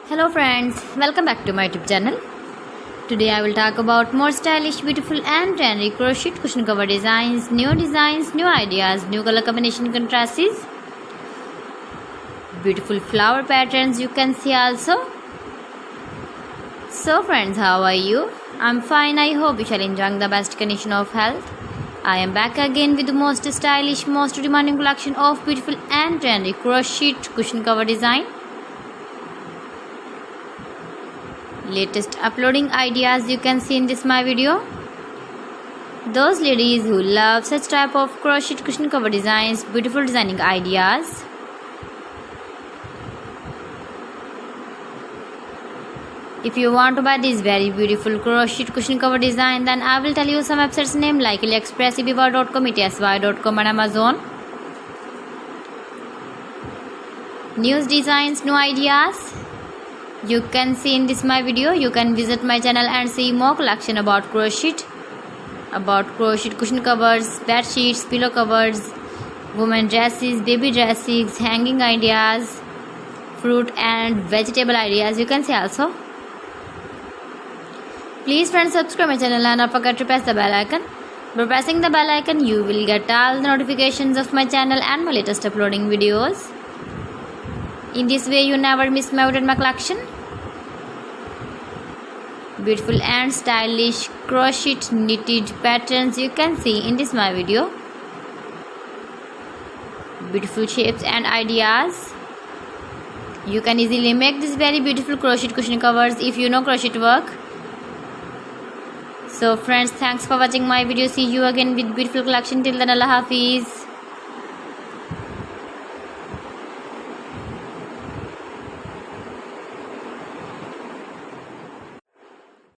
Hello friends, welcome back to my YouTube channel. Today I will talk about more stylish, beautiful and trendy crochet cushion cover designs, new ideas, new color combination contrasts, beautiful flower patterns you can see also. So friends, how are you? I'm fine. I hope you shall enjoy the best condition of health. I am back again with the most stylish, most demanding collection of beautiful and trendy crochet cushion cover design. Latest uploading ideas you can see in this my video. Those ladies who love such type of crochet cushion cover designs, beautiful designing ideas. If you want to buy this very beautiful crochet cushion cover design, then I will tell you some websites name like AliExpress, eBay.com, etsy.com and Amazon. New designs, new ideas you can see in this my video. You can visit my channel and see more collection about crochet cushion covers, bed sheets, pillow covers, women dresses, baby dresses, hanging ideas, fruit and vegetable ideas you can see also. Please friends, subscribe my channel and don't forget to press the bell icon. By pressing the bell icon you will get all the notifications of my channel and my latest uploading videos. In this way you never miss my collection. Beautiful and stylish crochet knitted patterns you can see in this my video. Beautiful shapes and ideas. You can easily make this very beautiful crochet cushion covers if you know crochet work. So friends, thanks for watching my video. See you again with beautiful collection. Till then, Allah Hafiz.